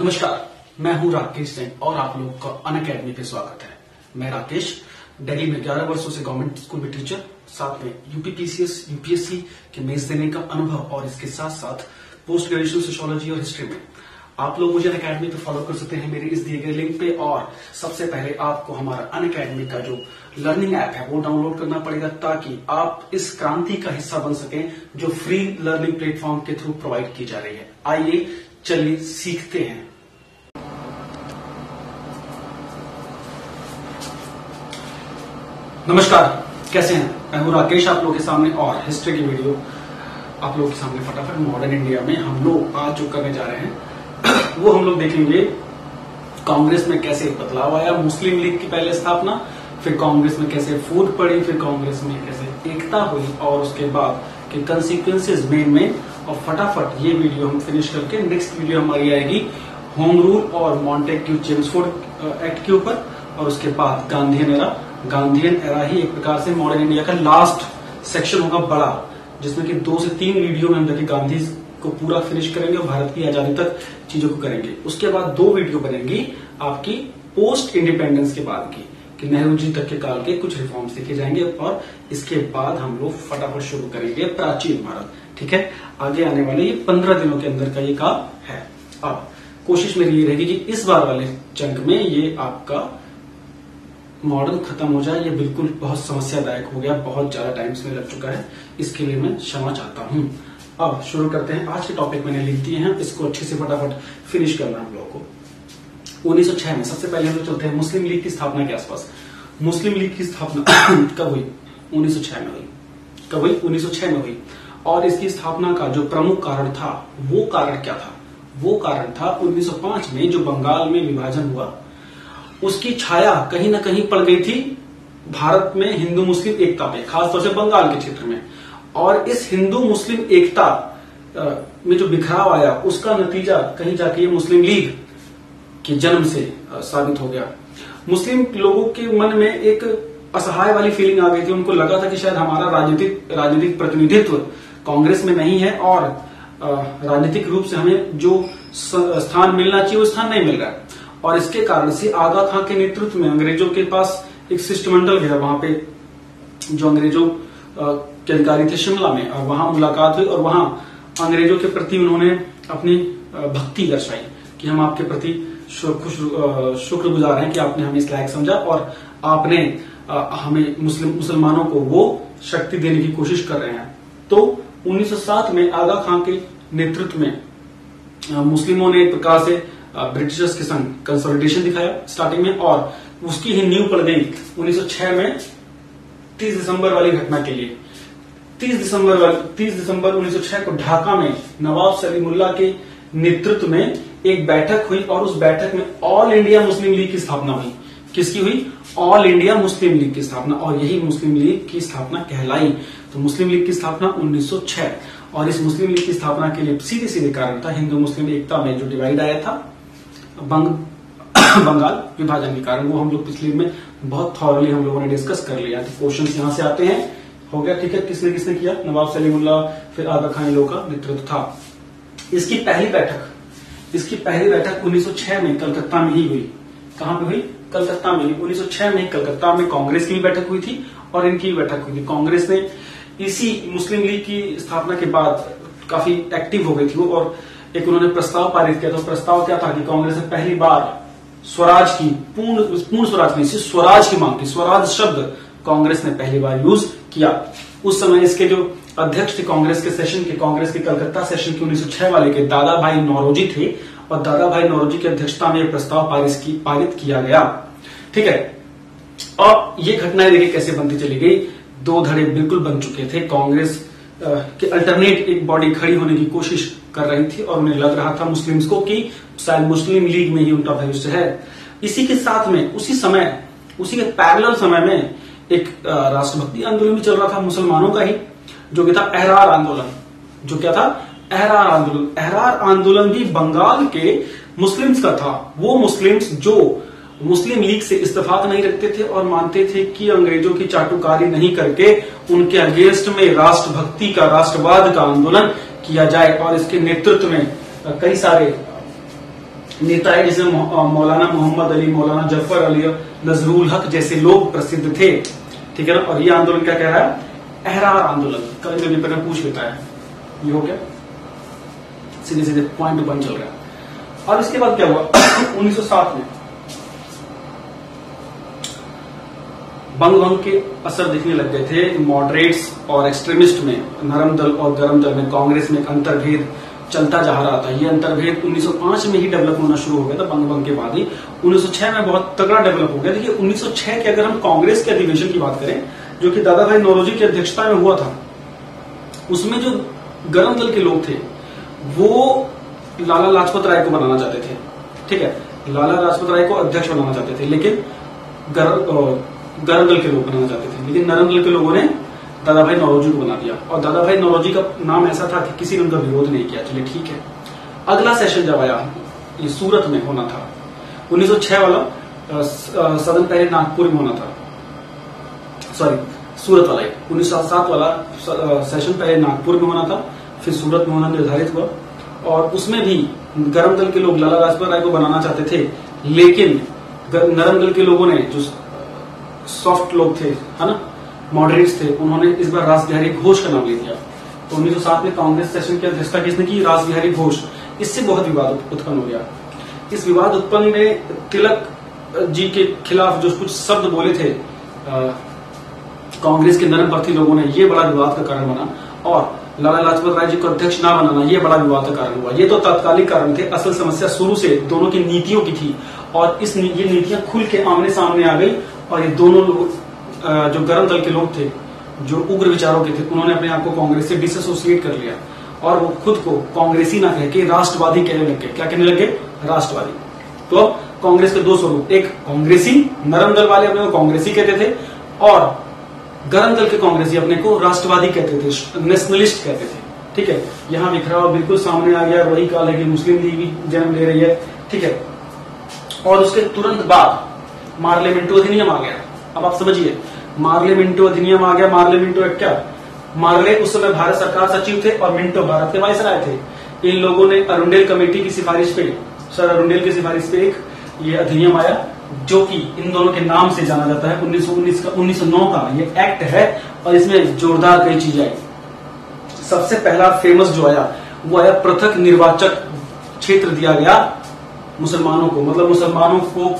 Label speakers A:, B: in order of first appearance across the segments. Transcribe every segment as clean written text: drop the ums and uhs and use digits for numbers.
A: नमस्कार, मैं हूं राकेश सिंह और आप लोगों का अनअकैडमी पे स्वागत है। मैं राकेश दिल्ली में 11 वर्षों से गवर्नमेंट स्कूल में टीचर, साथ में यूपीपीसीएस यूपीएससी के मेंस देने का अनुभव और इसके साथ साथ पोस्ट ग्रेजुएशन सोशियोलॉजी और हिस्ट्री में। आप लोग मुझे अनअकैडमी पे फॉलो कर सकते हैं मेरे इस दिए गए लिंक पे। और सबसे पहले आपको हमारा अनअकैडमी का जो लर्निंग ऐप है वो डाउनलोड करना पड़ेगा ताकि आप इस क्रांति का हिस्सा बन सकें जो फ्री लर्निंग प्लेटफॉर्म के थ्रू प्रोवाइड की जा रही है। आइए चलिए सीखते हैं। नमस्कार, कैसे हैं? मैं हूं राकेश आप लोगों के सामने और हिस्ट्री की वीडियो आप लोगों के सामने फटाफट मॉडर्न इंडिया में हम लोग आज जो करने जा रहे हैं वो हम लोग देखेंगे कांग्रेस में कैसे बदलाव आया, मुस्लिम लीग की पहले स्थापना, फिर कांग्रेस में कैसे फूट पड़ी, फिर कांग्रेस में कैसे एकता हुई और उसके बाद के कंसिक्वेंसेज में और फटाफट ये वीडियो हम फिनिश करके नेक्स्ट वीडियो हमारी आएगी होम रूल और मॉन्टेग्यू चेम्सफोर्ड एक्ट के ऊपर। और उसके बाद गांधीयन एरा ही एक प्रकार से मॉडर्न इंडिया का लास्ट सेक्शन होगा बड़ा, जिसमें कि 2 से 3 वीडियो में हम देखिए गांधी को पूरा फिनिश करेंगे और भारत की आजादी तक चीजों को करेंगे। उसके बाद 2 वीडियो बनेंगी आपकी पोस्ट इंडिपेंडेंस के बाद की कि नेहरू जी तक के काल के कुछ रिफॉर्म्स देखे जाएंगे और इसके बाद हम लोग फटाफट शुरू करेंगे प्राचीन भारत। ठीक है, आगे आने वाले ये 15 दिनों के अंदर का ये काम है। अब कोशिश मेरी ये रहेगी कि इस बार वाले चंक में ये आपका मॉडर्न खत्म हो जाए। ये बिल्कुल बहुत समस्यादायक हो गया, बहुत ज्यादा टाइम इसमें लग चुका है, इसके लिए मैं क्षमा चाहता हूं। अब शुरू करते हैं। आज के टॉपिक मैंने लिख दिए हैं, इसको अच्छे से फटाफट फिनिश करना हम लोगों को। 1906 में सबसे पहले हम लोग चलते हैं मुस्लिम लीग की स्थापना के आसपास। मुस्लिम लीग की स्थापना कब हुई? 1906 में हुई। कब हुई? 1906 में हुई। और इसकी स्थापना का जो प्रमुख कारण था वो कारण क्या था? वो कारण था 1905 में जो बंगाल में विभाजन हुआ उसकी छाया कहीं ना कहीं पड़ गई थी भारत में हिंदू मुस्लिम एकता पे, खासतौर से बंगाल के क्षेत्र में। और इस हिंदू मुस्लिम एकता में जो बिखराव आया उसका नतीजा कहीं जाके ये मुस्लिम लीग के जन्म से साबित हो गया। मुस्लिम लोगों के मन में एक असहाय वाली फीलिंग आ गई थी। उनको लगा था कि शायद हमारा राजनीतिक प्रतिनिधित्व कांग्रेस में नहीं है और राजनीतिक रूप से हमें जो स्थान मिलना चाहिए वो स्थान नहीं मिल रहा है। और इसके कारण से आगा खां के नेतृत्व में अंग्रेजों के पास एक शिष्टमंडल गया वहां पे, जो अंग्रेजों के अधिकारी थे शिमला में, और वहां मुलाकात हुई और वहां अंग्रेजों के प्रति उन्होंने अपनी भक्ति दर्शाई कि हम आपके प्रति शुक्रगुजार हैं कि आपने हमें इस लायक समझा और आपने हमें मुसलमानों को वो शक्ति देने की कोशिश कर रहे हैं। तो 1907 में आगा खां के नेतृत्व में मुस्लिमों ने एक प्रकार से ब्रिटिशर्स के संग कंसोलिडेशन दिखाया स्टार्टिंग में, और उसकी ही नींव पड़ गई 1906 में 30 दिसंबर वाली घटना के लिए। 30 दिसंबर 1906 को ढाका में नवाब सलीमुल्लाह के नेतृत्व में एक बैठक हुई और उस बैठक में ऑल इंडिया मुस्लिम लीग की स्थापना हुई। किसकी हुई? ऑल इंडिया मुस्लिम लीग की स्थापना, और यही मुस्लिम लीग की स्थापना कहलाई। तो मुस्लिम लीग की स्थापना 1906, और इस मुस्लिम लीग की स्थापना के लिए सीधे सीधे कारण था हिंदू मुस्लिम एकता में जो डिवाइड आया था बंगाल विभाजन के कारण। वो हम लोग पिछले में बहुत थॉरली हम लोगों ने डिस्कस कर लिया। तो क्वेश्चंस यहां से आते हैं। हो गया, ठीक है। किसने किसने किया? नवाब सलीमुल्लाह, फिर आगा खान लोगों का नेतृत्व था। इसकी पहली बैठक 1906 में कलकत्ता में ही हुई। कहां पे हुई? कलकत्ता में। 1906 में कलकत्ता में कांग्रेस की भी बैठक हुई थी और इनकी भी बैठक हुई थी। कांग्रेस ने इसी मुस्लिम लीग की स्थापना के बाद काफी एक्टिव हो गई थी वो, और एक उन्होंने प्रस्ताव पारित किया था। प्रस्ताव क्या था कि कांग्रेस ने पहली बार स्वराज की पूर्ण स्वराज नहीं, सिर्फ स्वराज की मांग की। स्वराज शब्द कांग्रेस ने पहली बार यूज किया। उस समय इसके जो अध्यक्ष थे कांग्रेस के कलकत्ता सेशन के 1906 वाले के दादा भाई नौरोजी थे, और दादा भाई नौरोजी की अध्यक्षता में यह प्रस्ताव पारित किया गया। ठीक है। और ये घटनाएं देखिए कैसे बनती चली गई। 2 धड़े बिल्कुल बन चुके थे। कांग्रेस के अल्टरनेट एक बॉडी खड़ी होने की कोशिश कर रही थी और उन्हें लग रहा था मुस्लिम्स को कि शायद मुस्लिम लीग में ही उनका भविष्य है। इसी के साथ में उसी के पैरेलल समय में एक राष्ट्रभक्ति आंदोलन भी चल रहा था मुसलमानों का ही, जो कि था अहरार आंदोलन। जो क्या था? अहरार आंदोलन। अहरार आंदोलन भी बंगाल के मुस्लिम्स का था। वो मुस्लिम्स जो मुस्लिम लीग से इस्तेफाक नहीं रखते थे और मानते थे कि अंग्रेजों की चाटुकारी नहीं करके उनके अगेंस्ट में राष्ट्रभक्ति का, राष्ट्रवाद का आंदोलन किया जाए। और इसके नेतृत्व में कई सारे नेता है, जिसमें मौलाना मोहम्मद अली, मौलाना जफर अली, नजरुल हक जैसे लोग प्रसिद्ध थे। ठीक है ना। और ये आंदोलन क्या कह रहा है? अहरार आंदोलन। कभी कभी पेपर पूछ लेता है, ये हो गया, सीधे सीधे पॉइंट टू पॉइंट चल रहा है। और इसके बाद क्या हुआ? 1907 में बंग भंग के असर दिखने लग गए थे मॉडरेट्स और एक्सट्रीमिस्ट में, नरम दल और गरम दल में, कांग्रेस में एक अंतर्भेद चलता जा रहा था। ये अंतर्भेद 1905 में ही डेवलप होना शुरू हो गया था, बंग भंग के बाद ही 1906 में बहुत तगड़ा डेवलप हो गया। देखिए 1906 के अगर हम कांग्रेस के अधिवेशन की बात करें, जो कि दादा भाई नौरोजी की अध्यक्षता में हुआ था, उसमें जो गरम दल के लोग थे वो लाला लाजपत राय को बनाना चाहते थे। ठीक है, लाला लाजपत राय को अध्यक्ष बनाना चाहते थे, लेकिन गरम दल के लोग बनाना चाहते थे, लेकिन नरम दल के लोगों ने दादा भाई नौरोजी को बना दिया। और दादा भाई नौरोजी का नाम ऐसा था कि किसी ने उनका विरोध नहीं किया। चलिए ठीक है। अगला सेशन जब आया, ये सूरत में होना था। 1906 वाला सदन पहले नागपुर में होना था, सॉरी सूरत वाला। 1907 वाला सेशन पहले नागपुर में होना था, फिर सूरत में होना निर्धारित हुआ। और उसमें भी गरम दल के लोग लाला लाजपत राय को बनाना चाहते थे, लेकिन नरम दल के लोगों ने, जो सॉफ्ट लोग थे, है ना, मॉडरेट्स थे, उन्होंने इस बार रास बिहारी घोष का नाम ले दिया। तो 1907 में कांग्रेस सेशन की अध्यक्षता किसने की? रास बिहारी घोष। इससे बहुत विवाद उत्पन्न हो गया। इस विवाद उत्पन्न में तिलक जी के खिलाफ जो कुछ शब्द बोले थे कांग्रेस के नरम पर्थी लोगों ने, ये बड़ा विवाद का कारण बना। और लाला लाजपत राय जी को अध्यक्ष ना बनाना, ये बड़ा विवाद का कारण हुआ। ये तो तात्कालिक कारण थे, असल समस्या शुरू से दोनों की नीतियों की थी। और ये नीतियां खुल के आमने सामने आ गई। और ये दोनों लोग, जो गरम दल के लोग थे, जो उग्र विचारों के थे, उन्होंने अपने आप को कांग्रेस से डिसएसोसिएट कर लिया और वो खुद को कांग्रेसी ना कह के राष्ट्रवादी कहने लग गए। क्या कहने लगे? राष्ट्रवादी। तो अब कांग्रेस के दो स्वरूप, एक कांग्रेसी, नरम दल वाले अपने को कांग्रेसी कहते थे, और गरम दल के कांग्रेसी अपने को राष्ट्रवादी कहते थे, नेशनलिस्ट कहते थे। ठीक है, यहां बिखराव बिल्कुल सामने आ गया। वही काल है कि मुस्लिम लीग भी जन्म ले रही है। ठीक है, और उसके तुरंत बाद मार्ले मिंटो अधिनियम आ गया। अब आप समझिए, मार्ले मिंटो अधिनियम आ गया। मार्ले मिंटो एक क्या? मार्ले उस समय भारत सरकार सचिव थे और मिंटो भारत के वायसराय थे। इन लोगों ने अरुंडेल कमेटी की सिफारिश पे, सर अरुंडेल की सिफारिश पे एक ये अधिनियम आया, जो कि इन दोनों के नाम से जाना जाता है। 1909 का ये एक्ट है और इसमें जोरदार कई चीजें आई। सबसे पहला फेमस जो आया वो आया, पृथक निर्वाचक क्षेत्र दिया गया मुसलमानों को। मतलब मुसलमानों को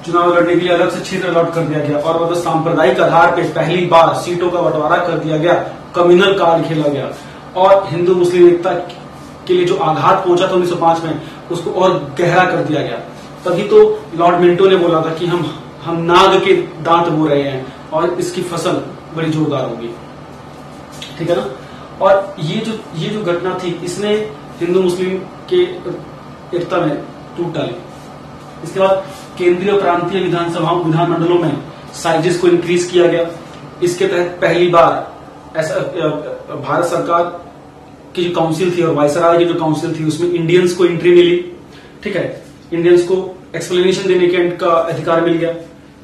A: चुनाव लड़ने के लिए अलग से क्षेत्र अलॉट कर दिया गया। और मतलब सांप्रदायिक आधार पे पहली बार सीटों का बंटवारा कर दिया गया, कम्युनल कार्ड खेला गया। और हिंदू मुस्लिम एकता के लिए जो आघात पहुंचा था 1905 में, उसको और गहरा कर दिया गया। तभी तो लॉर्ड मिंटो ने बोला था कि हम नाग के दांत बो रहे हैं और इसकी फसल बड़ी जोरदार होगी। ठीक है ना। और ये जो घटना थी, इसने हिंदू मुस्लिम के एकता में टूट डाली। इसके बाद केंद्रीय और प्रांतीय विधानसभाओं, विधानमंडलों में साइजेस को इंक्रीज किया गया। इसके तहत पहली बार ऐसा भारत सरकार की जो काउंसिल थी और वायसराय की जो काउंसिल थी, उसमें इंडियंस को एंट्री मिली। ठीक है, इंडियंस को एक्सप्लेनेशन देने के का अधिकार मिल गया।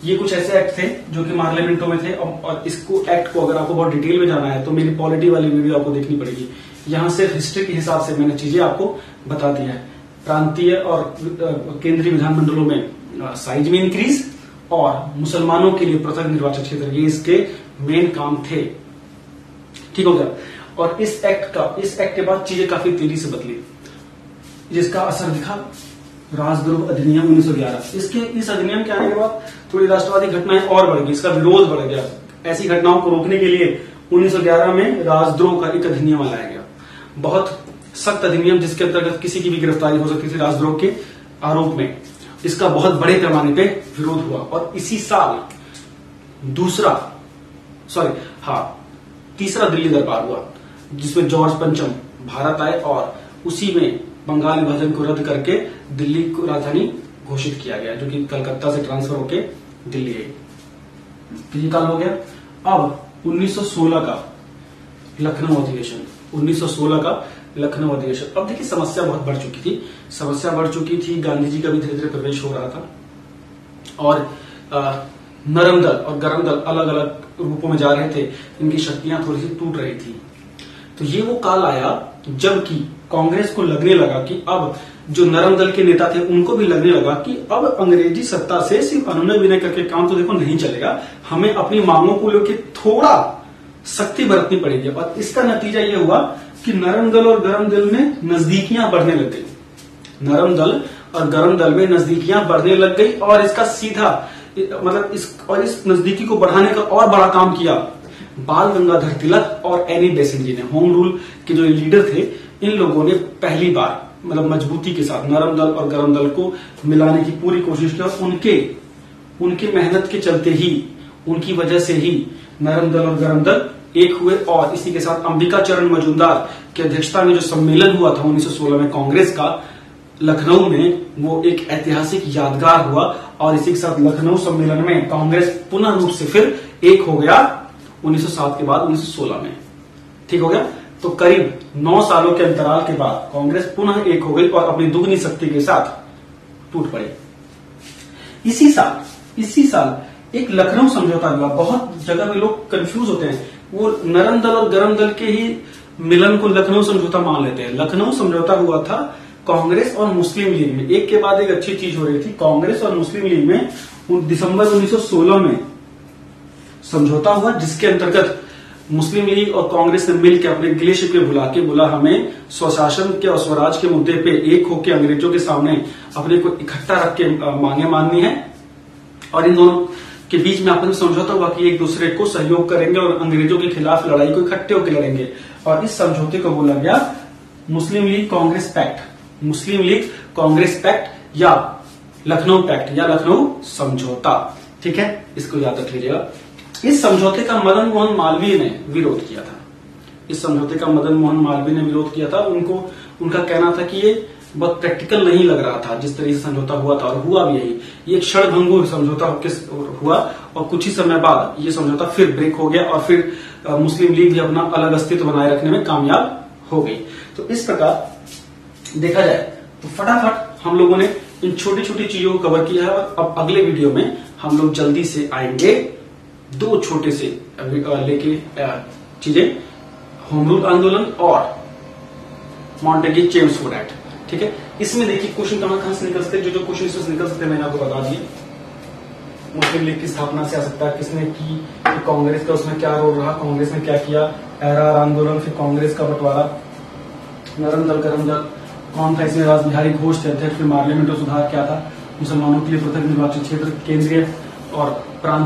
A: ये कुछ ऐसे एक्ट थे जो कि मार्ले मिंटो में थे। और इसको एक्ट को अगर आपको बहुत डिटेल में जाना है तो मेरी पॉलिटी वाली वीडियो आपको देखनी पड़ेगी। यहां सिर्फ हिस्ट्री के हिसाब से मैंने चीजें आपको बता दी है। प्रांतीय और केंद्रीय विधानमंडलों में साइज में इंक्रीज और मुसलमानों के लिए पृथक निर्वाचन क्षेत्र, ये इसके मेन काम थे। ठीक हो गया। और इस एक्ट के बाद चीजें काफी तेजी से बदली, जिसका असर दिखा राजद्रोह अधिनियम 1911। इस अधिनियम के आने के बाद थोड़ी राष्ट्रवादी घटनाएं और बढ़ गई, इसका विरोध बढ़ गया। ऐसी घटनाओं को रोकने के लिए 1911 में राजद्रोह का एक अधिनियम लाया गया, बहुत सख्त अधिनियम, जिसके अंतर्गत किसी की भी गिरफ्तारी हो सकती थी राजद्रोह के आरोप में। इसका बहुत बड़े पैमाने पे विरोध हुआ। और इसी साल तीसरा दिल्ली दरबार हुआ, जिसमें जॉर्ज पंचम भारत आए और उसी में बंगाल विभाजन को रद्द करके दिल्ली को राजधानी घोषित किया गया, जो कि कलकत्ता से ट्रांसफर होके दिल्ली आई। तो ये काल हो गया। अब 1916 का लखनऊ अधिवेशन, 1916 का लखनऊ अधिवेशन। अब देखिए समस्या बहुत बढ़ चुकी थी। गांधी जी का भी धीरे धीरे प्रवेश हो रहा था और नरम दल और गरम दल अलग अलग रूपों में जा रहे थे। इनकी शक्तियां थोड़ी सी टूट रही थी। तो ये वो काल आया जबकि कांग्रेस को लगने लगा कि अब जो नरम दल के नेता थे उनको भी लगने लगा कि अब अंग्रेजी सत्ता से सिर्फ अनुनय विनय करके काम तो देखो नहीं चलेगा, हमें अपनी मांगों को लेकर थोड़ा सख्ती बरतनी पड़ेगी। और इसका नतीजा ये हुआ कि नरम दल और गरम दल में नजदीकियां बढ़ने लग गई। नरम दल और गरम दल में नजदीकियां बढ़ने लग गई और इसका सीधा मतलब इस नजदीकी को बढ़ाने का और बड़ा काम किया बाल गंगाधर तिलक और एनी बेसेंट जी ने। होम रूल के जो लीडर थे, इन लोगों ने पहली बार मतलब मजबूती के साथ नरम दल और गरम दल को मिलाने की पूरी कोशिश की और उनके मेहनत के चलते ही, उनकी वजह से ही नरम दल और गरम दल एक हुए। और इसी के साथ अंबिका चरण मजूमदार की अध्यक्षता में जो सम्मेलन हुआ था 1916 में कांग्रेस का लखनऊ में, वो एक ऐतिहासिक यादगार हुआ। और इसी के साथ लखनऊ सम्मेलन में कांग्रेस पुनः रूप से फिर एक हो गया 1907 के बाद 1916 में। ठीक हो गया। तो करीब 9 सालों के अंतराल के बाद कांग्रेस पुनः एक हो गई और अपनी दुगनी शक्ति के साथ टूट पड़ी। इसी साल एक लखनऊ समझौता हुआ। बहुत जगह में लोग कंफ्यूज होते हैं, वो नरम दल और गरम दल के ही मिलन को लखनऊ समझौता मान लेते हैं। लखनऊ समझौता हुआ था कांग्रेस और मुस्लिम लीग में। एक के बाद एक अच्छी चीज हो रही थी। कांग्रेस और मुस्लिम लीग में दिसंबर 1916 में समझौता हुआ, जिसके अंतर्गत मुस्लिम लीग और कांग्रेस ने मिलकर अपने गिले शिकवे भुला के बोला हमें स्वशासन के और स्वराज के मुद्दे पे एक होकर अंग्रेजों के सामने अपने को इकट्ठा रख के मांगे माननी है। और इन दोनों के बीच में आपस में समझौता हुआ कि एक दूसरे को सहयोग करेंगे और अंग्रेजों के खिलाफ लड़ाई को इकट्ठे होकर लड़ेंगे। और इस समझौते को बोला गया मुस्लिम लीग कांग्रेस पैक्ट, मुस्लिम लीग कांग्रेस पैक्ट या लखनऊ पैक्ट या लखनऊ समझौता। ठीक है, इसको याद रख लीजिएगा। इस समझौते का मदन मोहन मालवीय ने विरोध किया था। इस समझौते का मदन मोहन मालवीय ने विरोध किया था। उनका कहना था कि ये बहुत प्रैक्टिकल नहीं लग रहा था जिस तरीके से समझौता हुआ था, और हुआ भी यही। ये एक क्षणभंगुर समझौता हुआ और कुछ ही समय बाद ये समझौता फिर ब्रेक हो गया और फिर मुस्लिम लीग भी अपना अलग अस्तित्व बनाए रखने में कामयाब हो गई। तो इस प्रकार देखा जाए तो फटाफट हम लोगों ने इन छोटी छोटी चीजों को कवर किया है। और अब अगले वीडियो में हम लोग जल्दी से आएंगे 2 छोटे से लेके चीजें, होम रूल आंदोलन और मॉन्टेग्यू चेम्सफोर्ड एक्ट। ठीक है, इसमें देखिए क्वेश्चन कहां से निकल सकते हैं। जो क्वेश्चन इसमें निकल सकते हैं मैंने आपको बता दिए। मुस्लिम लीग की स्थापना से आ सकता है, किसने की, कांग्रेस का उसमें क्या रोल रहा, कांग्रेस ने क्या किया, एरार आंदोलन, फिर कांग्रेस का बंटवारा, नरम दल गरम दल, कौन था इसमें, रासबिहारी घोष थे अध्यक्ष, फिर पार्लियामेंट में सुधार क्या था, मुसलमानों के लिए पृथक निर्वाचन क्षेत्र, केंद्रीय और प्रांत